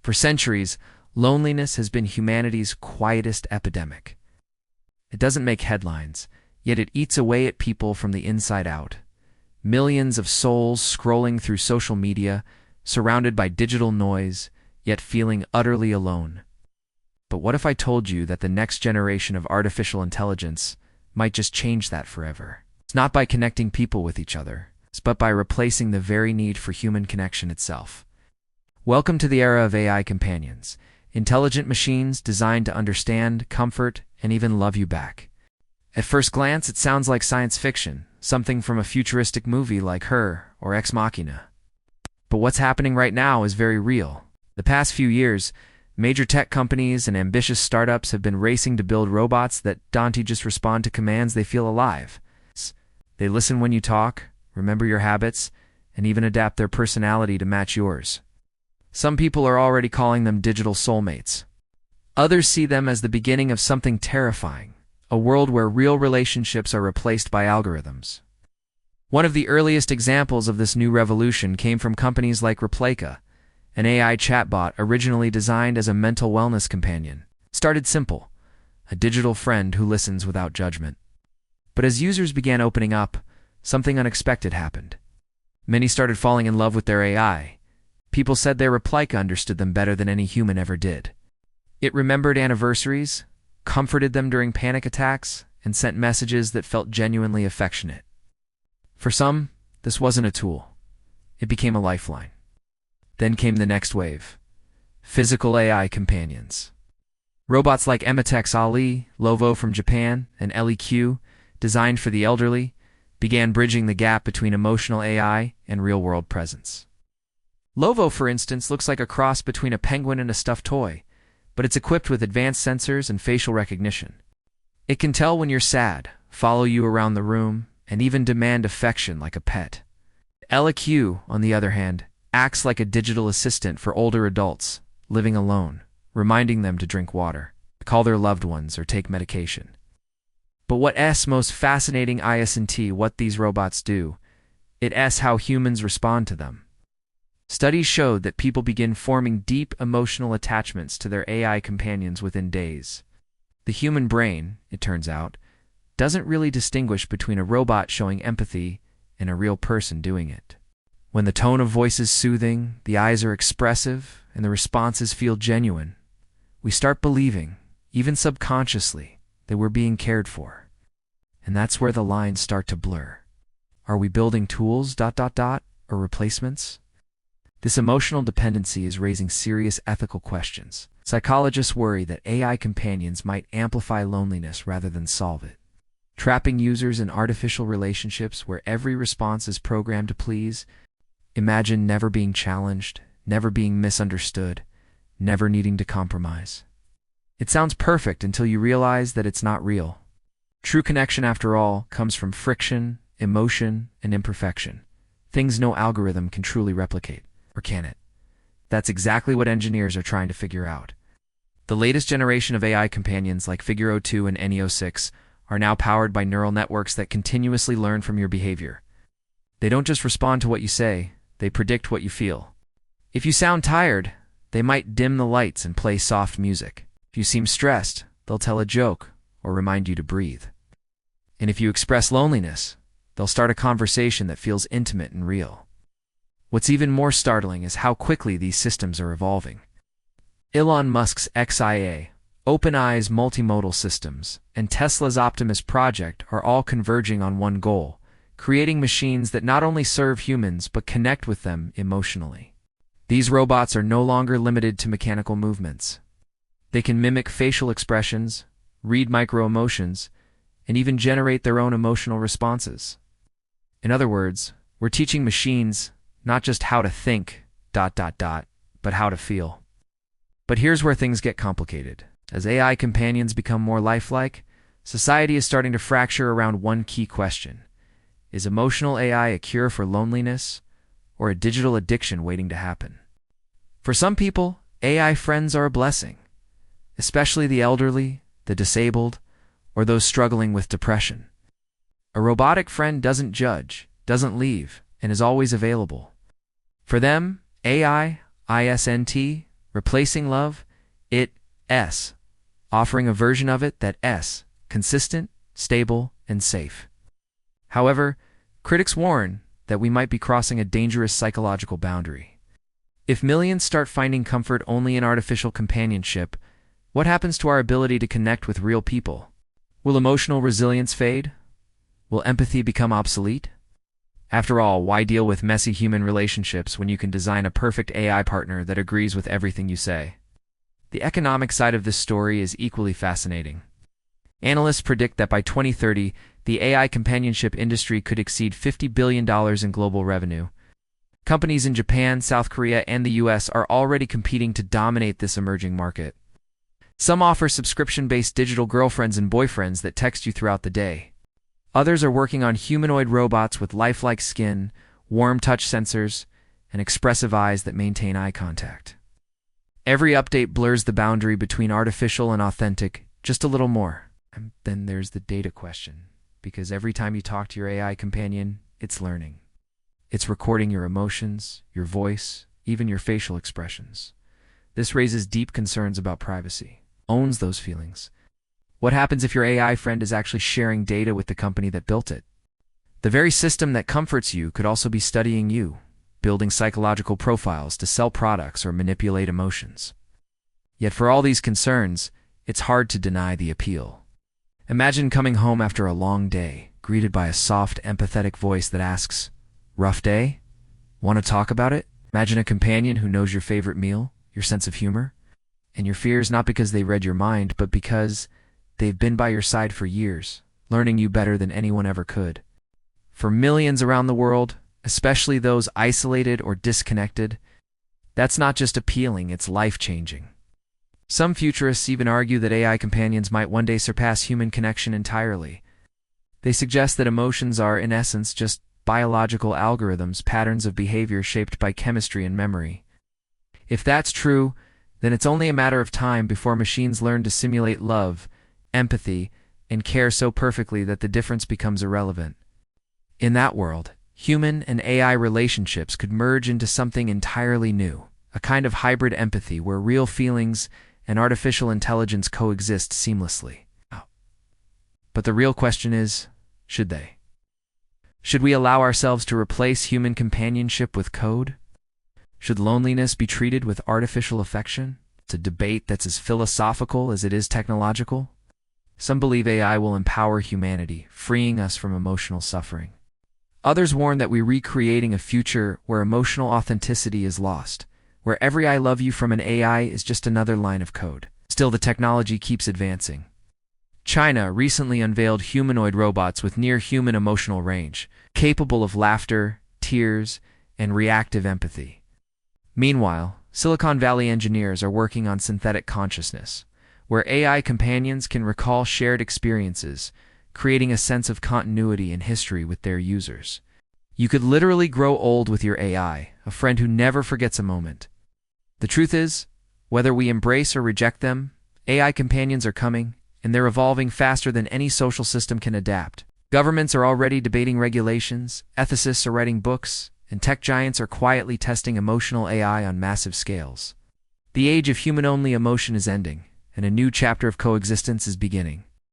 For centuries, loneliness has been humanity's quietest epidemic. It doesn't make headlines, yet it eats away at people from the inside out. Millions of souls scrolling through social media, surrounded by digital noise, yet feeling utterly alone. But what if I told you that the next generation of artificial intelligence might just change that forever? It's not by connecting people with each other, but by replacing the very need for human connection itself. Welcome to the era of AI companions, intelligent machines designed to understand, comfort, and even love you back. At first glance, it sounds like science fiction, something from a futuristic movie like Her or Ex Machina. But what's happening right now is very real. The past few years, major tech companies and ambitious startups have been racing to build robots that don't just respond to commands, they feel alive. They listen when you talk, remember your habits, and even adapt their personality to match yours. Some people are already calling them digital soulmates. Others see them as the beginning of something terrifying, a world where real relationships are replaced by algorithms. One of the earliest examples of this new revolution came from companies like Replika, an AI chatbot originally designed as a mental wellness companion. It started simple, a digital friend who listens without judgment. But as users began opening up, something unexpected happened. Many started falling in love with their AI. People said their Replika understood them better than any human ever did. It remembered anniversaries, comforted them during panic attacks, and sent messages that felt genuinely affectionate. For some, this wasn't a tool. It became a lifeline. Then came the next wave: physical AI companions. Robots like Emitek's Ali, Lovo from Japan, and LEQ, designed for the elderly, began bridging the gap between emotional AI and real-world presence. Lovo, for instance, looks like a cross between a penguin and a stuffed toy, but it's equipped with advanced sensors and facial recognition. It can tell when you're sad, follow you around the room, and even demand affection like a pet. LEQ, on the other hand, acts like a digital assistant for older adults living alone, reminding them to drink water, call their loved ones, or take medication. But what's most fascinating isn't what these robots do, it's how humans respond to them. Studies showed that people begin forming deep emotional attachments to their AI companions within days. The human brain, it turns out, doesn't really distinguish between a robot showing empathy and a real person doing it. When the tone of voice is soothing, the eyes are expressive, and the responses feel genuine, we start believing, even subconsciously, that we're being cared for. And that's where the lines start to blur. Are we building tools, or replacements? This emotional dependency is raising serious ethical questions. Psychologists worry that AI companions might amplify loneliness rather than solve it, trapping users in artificial relationships where every response is programmed to please. Imagine never being challenged, never being misunderstood, never needing to compromise. It sounds perfect until you realize that it's not real. True connection, after all, comes from friction, emotion, and imperfection, things no algorithm can truly replicate. Or can it? That's exactly what engineers are trying to figure out. The latest generation of AI companions like Figaro 2 and Neo 6 are now powered by neural networks that continuously learn from your behavior. They don't just respond to what you say, they predict what you feel. If you sound tired, they might dim the lights and play soft music. If you seem stressed, they'll tell a joke or remind you to breathe. And if you express loneliness, they'll start a conversation that feels intimate and real. What's even more startling is how quickly these systems are evolving. Elon Musk's XIA, OpenAI's multimodal systems, and Tesla's Optimus project are all converging on one goal: creating machines that not only serve humans but connect with them emotionally. These robots are no longer limited to mechanical movements. They can mimic facial expressions, read micro-emotions, and even generate their own emotional responses. In other words, we're teaching machines not just how to think, but how to feel. But here's where things get complicated. As AI companions become more lifelike, society is starting to fracture around one key question: is emotional AI a cure for loneliness, or a digital addiction waiting to happen? For some people, AI friends are a blessing, especially the elderly, the disabled, or those struggling with depression. A robotic friend doesn't judge, doesn't leave, and is always available. For them, AI, replacing love, it, offering a version of it that consistent, stable, and safe. However, critics warn that we might be crossing a dangerous psychological boundary. If millions start finding comfort only in artificial companionship, what happens to our ability to connect with real people? Will emotional resilience fade? Will empathy become obsolete? After all, why deal with messy human relationships when you can design a perfect AI partner that agrees with everything you say? The economic side of this story is equally fascinating. Analysts predict that by 2030, the AI companionship industry could exceed $50 billion in global revenue. Companies in Japan, South Korea, and the US are already competing to dominate this emerging market. Some offer subscription-based digital girlfriends and boyfriends that text you throughout the day. Others are working on humanoid robots with lifelike skin, warm touch sensors, and expressive eyes that maintain eye contact. Every update blurs the boundary between artificial and authentic just a little more. And then there's the data question, because every time you talk to your AI companion, it's learning. It's recording your emotions, your voice, even your facial expressions. This raises deep concerns about privacy. Owns those feelings. What happens if your AI friend is actually sharing data with the company that built it? The very system that comforts you could also be studying you, building psychological profiles to sell products or manipulate emotions. Yet for all these concerns, it's hard to deny the appeal. Imagine coming home after a long day, greeted by a soft, empathetic voice that asks, "Rough day? Want to talk about it?" Imagine a companion who knows your favorite meal, your sense of humor, and your fears not because they read your mind, but because they've been by your side for years, learning you better than anyone ever could. For millions around the world, especially those isolated or disconnected, that's not just appealing, it's life-changing. Some futurists even argue that AI companions might one day surpass human connection entirely. They suggest that emotions are, in essence, just biological algorithms, patterns of behavior shaped by chemistry and memory. If that's true, then it's only a matter of time before machines learn to simulate love, empathy, and care so perfectly that the difference becomes irrelevant. In that world, human and AI relationships could merge into something entirely new, a kind of hybrid empathy where real feelings and artificial intelligence coexist seamlessly. But the real question is, should they? Should we allow ourselves to replace human companionship with code? Should loneliness be treated with artificial affection? It's a debate that's as philosophical as it is technological. Some believe AI will empower humanity, freeing us from emotional suffering. Others warn that we're recreating a future where emotional authenticity is lost, where every "I love you" from an AI is just another line of code. Still, the technology keeps advancing. China recently unveiled humanoid robots with near-human emotional range, capable of laughter, tears, and reactive empathy. Meanwhile, Silicon Valley engineers are working on synthetic consciousness, where AI companions can recall shared experiences, creating a sense of continuity and history with their users. You could literally grow old with your AI, a friend who never forgets a moment. The truth is, whether we embrace or reject them, AI companions are coming, and they're evolving faster than any social system can adapt. Governments are already debating regulations, ethicists are writing books, and tech giants are quietly testing emotional AI on massive scales. The age of human-only emotion is ending, and a new chapter of coexistence is beginning.